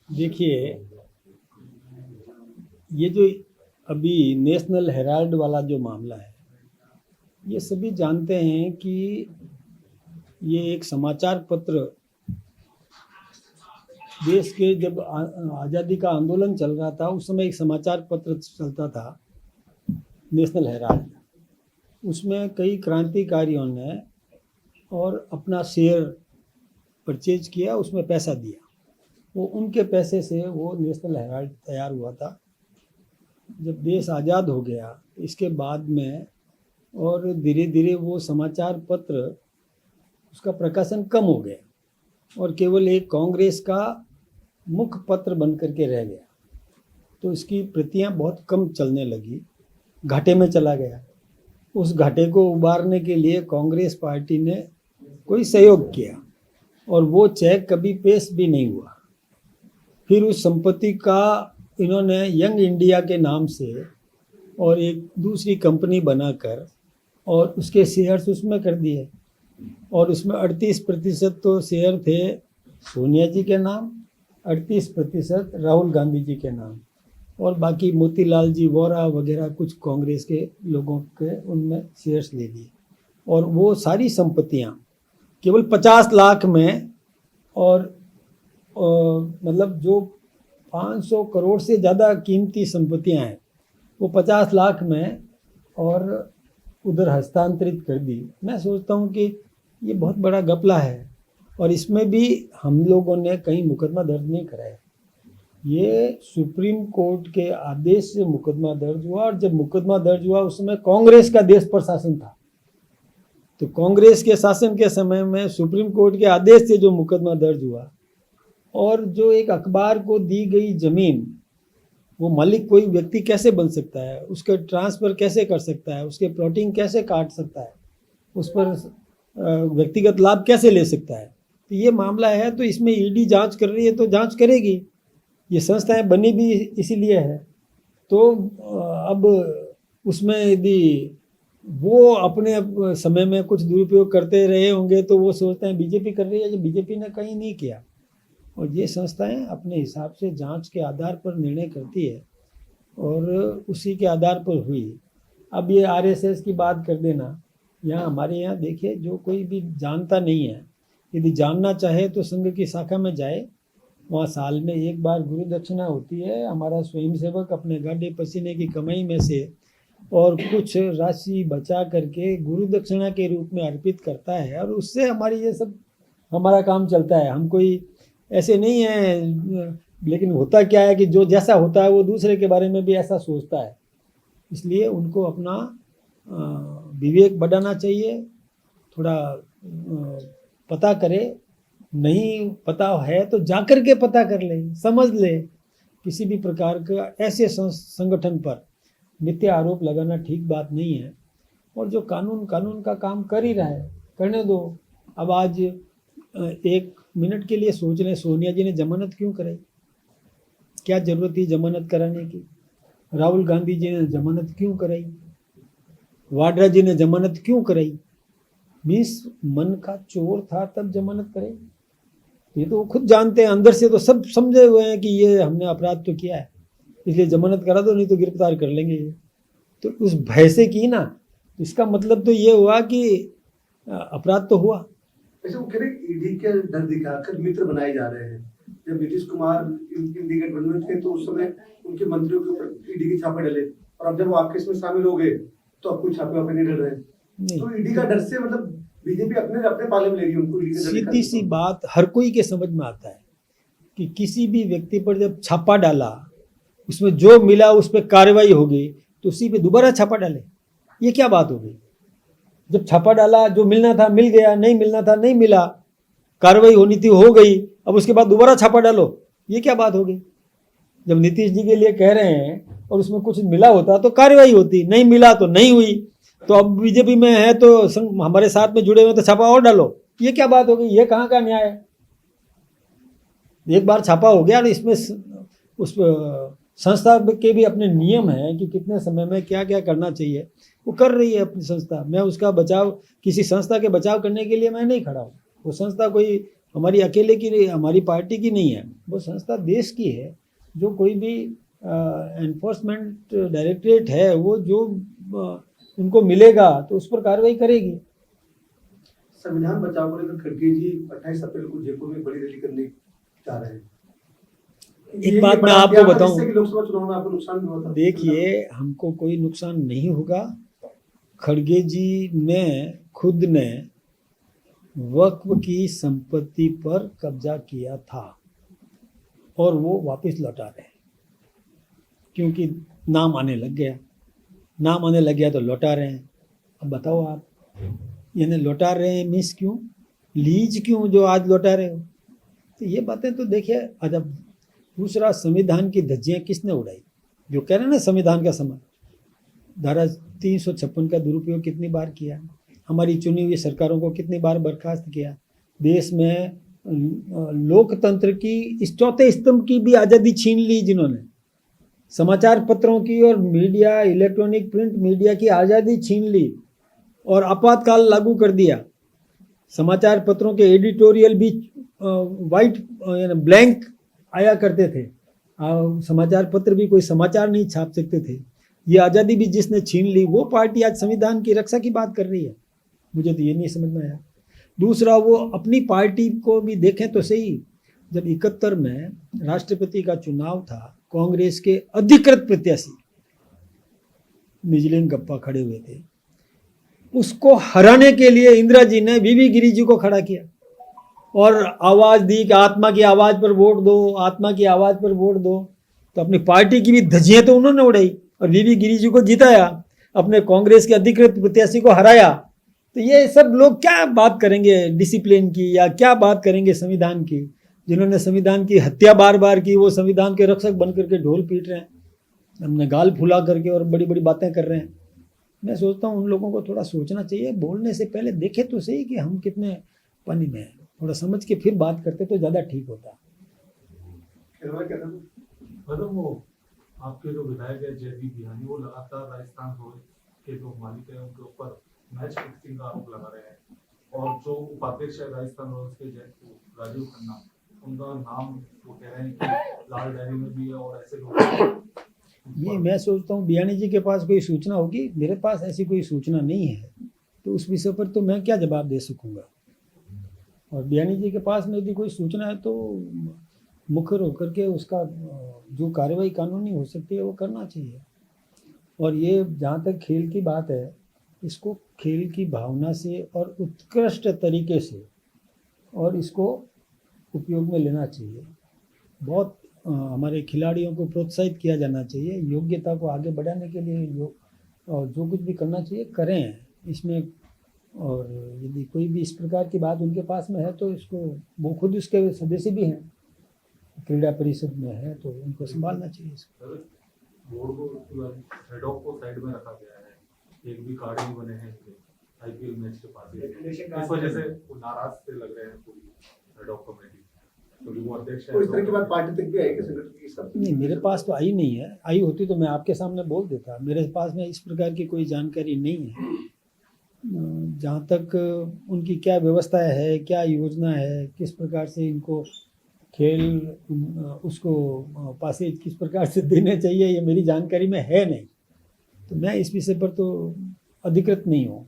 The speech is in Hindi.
देखिए, ये जो अभी नेशनल हेराल्ड वाला जो मामला है, ये सभी जानते हैं कि ये एक समाचार पत्र देश के जब आज़ादी का आंदोलन चल रहा था, उस समय एक समाचार पत्र चलता था, नेशनल हेराल्ड। उसमें कई क्रांतिकारियों ने और अपना शेयर परचेज किया, उसमें पैसा दिया। वो उनके पैसे से वो नेशनल हेराल्ड तैयार हुआ था। जब देश आज़ाद हो गया इसके बाद में, और धीरे धीरे वो समाचार पत्र उसका प्रकाशन कम हो गया और केवल एक कांग्रेस का मुख्य पत्र बन करके रह गया। तो इसकी प्रतियां बहुत कम चलने लगी, घाटे में चला गया। उस घाटे को उबारने के लिए कांग्रेस पार्टी ने कोई सहयोग किया और वो चेक कभी पेश भी नहीं हुआ। फिर उस संपत्ति का इन्होंने यंग इंडिया के नाम से और एक दूसरी कंपनी बनाकर और उसके शेयर्स उसमें कर दिए, और उसमें 38% तो शेयर थे सोनिया जी के नाम, 38% राहुल गांधी जी के नाम, और बाकी मोतीलाल जी वोरा वगैरह कुछ कांग्रेस के लोगों के उनमें शेयर्स ले लिए। और वो सारी संपत्तियां केवल 50 लाख में, और मतलब जो 500 करोड़ से ज़्यादा कीमती संपत्तियां हैं वो 50 लाख में और उधर हस्तांतरित कर दी। मैं सोचता हूँ कि ये बहुत बड़ा घपला है, और इसमें भी हम लोगों ने कहीं मुकदमा दर्ज नहीं कराया। ये सुप्रीम कोर्ट के आदेश से मुकदमा दर्ज हुआ, और जब मुकदमा दर्ज हुआ उस समय कांग्रेस का देश पर शासन था। तो कांग्रेस के शासन के समय में सुप्रीम कोर्ट के आदेश से जो मुकदमा दर्ज हुआ, और जो एक अखबार को दी गई जमीन, वो मालिक कोई व्यक्ति कैसे बन सकता है, उसके ट्रांसफ़र कैसे कर सकता है, उसके प्लॉटिंग कैसे काट सकता है, उस पर व्यक्तिगत लाभ कैसे ले सकता है। तो ये मामला है, तो इसमें ईडी जांच कर रही है तो जांच करेगी। ये संस्थाएं बनी भी इसीलिए है। तो अब उसमें यदि वो अपने समय में कुछ दुरुपयोग करते रहे होंगे तो वो सोचते हैं बीजेपी कर रही है, जो बीजेपी ने कहीं नहीं किया। और ये संस्थाएं अपने हिसाब से जांच के आधार पर निर्णय करती है, और उसी के आधार पर हुई। अब ये आरएसएस की बात कर देना, यहाँ हमारे यहाँ देखिए, जो कोई भी जानता नहीं है, यदि जानना चाहे तो संघ की शाखा में जाए, वहाँ साल में एक बार गुरु दक्षिणा होती है। हमारा स्वयंसेवक अपने गाढ़े पसीने की कमाई में से और कुछ राशि बचा करके गुरु दक्षिणा के रूप में अर्पित करता है, और उससे हमारी ये सब हमारा काम चलता है। हम कोई ऐसे नहीं है, लेकिन होता क्या है कि जो जैसा होता है वो दूसरे के बारे में भी ऐसा सोचता है। इसलिए उनको अपना विवेक बढ़ाना चाहिए, थोड़ा पता करे। नहीं पता है तो जाकर के पता कर ले, समझ ले। किसी भी प्रकार का ऐसे संगठन पर मिथ्या आरोप लगाना ठीक बात नहीं है। और जो कानून का काम कर ही रहा है, करने दो। अब आज एक मिनट के लिए सोच रहे, सोनिया जी ने जमानत क्यों कराई? क्या जरूरत थी जमानत कराने की? राहुल गांधी जी ने जमानत क्यों कराई? वाड्रा जी ने जमानत क्यों कराई? मीन्स मन का चोर था तब जमानत करे। ये तो वो खुद जानते हैं, अंदर से तो सब समझे हुए हैं कि ये हमने अपराध तो किया है, इसलिए जमानत करा दो, नहीं तो गिरफ्तार कर लेंगे ये। तो उस भय से की ना, इसका मतलब तो ये हुआ कि अपराध तो हुआ। ऐसे वो कह रहे ईडी के डर दिखाकर मित्र बनाए जा रहे हैं। जब नीतीश कुमार इंडी गठबंधन थे तो उस समय उनके मंत्रियों के ऊपर ईडी के छापे डले, और अब जब वो आपके इसमें शामिल हो गए तो अब कोई छापे वापे नहीं डल रहे। तो ईडी का डर से मतलब बीजेपी अपने पाले में ले रही है उनको। सीधी सी बात हर कोई के समझ में आता है कि किसी भी व्यक्ति पर जब छापा डाला, उसमें जो मिला उस पर कार्रवाई होगी, तो उसी पे दोबारा छापा डाले। ये क्या बात हो गई? जब छापा डाला, जो मिलना था मिल गया, नहीं मिलना था नहीं मिला, कार्रवाई होनी थी हो गई, अब उसके बाद दोबारा छापा डालो, ये क्या बात हो गई? जब नीतीश जी के लिए कह रहे हैं और उसमें कुछ मिला होता तो कार्रवाई होती, नहीं मिला तो नहीं हुई। तो अब बीजेपी में है तो हमारे साथ में जुड़े हुए तो छापा और डालो, ये क्या बात हो गई? ये कहाँ का न्याय है? एक बार छापा हो गया, इसमें उस संस्था के भी अपने नियम हैं कि कितने समय में क्या क्या करना चाहिए, वो कर रही है अपनी संस्था। मैं उसका बचाव, किसी संस्था के बचाव करने के लिए मैं नहीं खड़ा हूँ। वो संस्था कोई हमारी अकेले की नहीं, हमारी पार्टी की नहीं है, वो संस्था देश की है। जो कोई भी एनफोर्समेंट डायरेक्टरेट है वो जो उनको मिलेगा तो उस पर कार्रवाई करेगी। संविधान बचाओ को लेकर खड़गे जी 28 अप्रैल को जयपुर में बड़ी रैली करने जा रहे हैं। एक बात मैं आपको बताऊं, लोकसभा चुनाव में आपको नुकसान भी होता है। देखिए, हमको कोई नुकसान नहीं होगा। खड़गे जी ने खुद ने वक्फ की संपत्ति पर कब्जा किया था और वो वापस लौटा रहे हैं, क्योंकि नाम आने लग गया। नाम आने लग गया तो लौटा रहे हैं। अब बताओ आप, यानी लौटा रहे हैं मीन्स क्यों, लीज क्यों जो आज लौटा रहे हो? तो ये बातें तो देखिए अजब। दूसरा, संविधान की धज्जियाँ किसने उड़ाई? जो कह रहे हैं ना संविधान का समय, धारा 356 का दुरुपयोग कितनी बार किया, हमारी चुनी हुई सरकारों को कितनी बार बर्खास्त किया, देश में लोकतंत्र की इस चौथे स्तंभ की भी आज़ादी छीन ली जिन्होंने, समाचार पत्रों की और मीडिया, इलेक्ट्रॉनिक प्रिंट मीडिया की आज़ादी छीन ली और आपातकाल लागू कर दिया। समाचार पत्रों के एडिटोरियल भी वाइट यानी ब्लैंक आया करते थे। समाचार पत्र भी कोई समाचार नहीं छाप सकते थे। ये आज़ादी भी जिसने छीन ली, वो पार्टी आज संविधान की रक्षा की बात कर रही है। मुझे तो ये नहीं समझ में आया। दूसरा, वो अपनी पार्टी को भी देखें तो सही। जब 71 में राष्ट्रपति का चुनाव था, कांग्रेस के अधिकृत प्रत्याशी निजलिंग गप्पा खड़े हुए थे। उसको हराने के लिए इंदिरा जी ने वीवी गिरी जी को खड़ा किया और आवाज़ दी कि आत्मा की आवाज़ पर वोट दो, आत्मा की आवाज़ पर वोट दो। तो अपनी पार्टी की भी धज्जियाँ तो उन्होंने उड़ाई और वीवी गिरी जी को जिताया, अपने कांग्रेस के अधिकृत प्रत्याशी को हराया। तो ये सब लोग क्या बात करेंगे डिसिप्लिन की, या क्या बात करेंगे संविधान की? जिन्होंने संविधान की हत्या बार बार की, वो संविधान के रक्षक बन करके ढोल पीट रहे हैं, हमने गाल फुला करके और बड़ी बड़ी बातें कर रहे हैं। मैं सोचता हूँ उन लोगों को थोड़ा सोचना चाहिए, बोलने से पहले देखे तो सही कि हम कितने पानी में हैं, थोड़ा समझ के फिर बात करते तो ज़्यादा ठीक होता। मतलब वो आपके जो विधायक है जयदीप बिहानी, वो लगातार राजस्थान रॉयल्स के जो मालिक है उनके ऊपर मैच फिक्सिंग का आरोप लगा रहे हैं, और जो उपाध्यक्ष है राजस्थान रॉयल्स के राजीव खन्ना, उनका नाम वो कह रहे हैं कि लाल डायरी में भी है और ऐसे लोग। ये मैं सोचता हूँ बियानी जी के पास कोई सूचना होगी, मेरे पास ऐसी कोई सूचना नहीं है, तो उस विषय पर तो मैं क्या जवाब दे सकूँगा। और बियानी जी के पास में यदि कोई सूचना है तो मुखर होकर के उसका जो कार्रवाई कानूनी हो सकती है वो करना चाहिए। और ये जहाँ तक खेल की बात है, इसको खेल की भावना से और उत्कृष्ट तरीके से और इसको उपयोग में लेना चाहिए। बहुत हमारे खिलाड़ियों को प्रोत्साहित किया जाना चाहिए, योग्यता को आगे बढ़ाने के लिए और जो कुछ भी करना चाहिए करें इसमें। और यदि कोई भी इस प्रकार की बात उनके पास में है तो इसको, वो खुद इसके सदस्य भी हैं, क्रीड़ा परिषद में है, तो उनको संभालना चाहिए इसको। बोर्ड को हेड ऑफ को साइड में रखा गया है, एक भी कार्ड नहीं बने हैं आईपीएल मैच के पास, इस वजह से वो नाराज से लग रहे हैं पूरी हेड ऑफ कमेटी, क्योंकि वो अध्यक्ष है। इस तरह की बात पार्टी तक भी आई कि संगठन की सब नहीं, मेरे पास तो आई नहीं है। आई होती तो मैं आपके सामने बोल देता। मेरे पास में इस प्रकार की कोई जानकारी नहीं है। जहाँ तक उनकी क्या व्यवस्था है, क्या योजना है, किस प्रकार से इनको खेल उसको पासेज किस प्रकार से देने चाहिए, ये मेरी जानकारी में है नहीं, तो मैं इस विषय पर तो अधिकृत नहीं हूँ।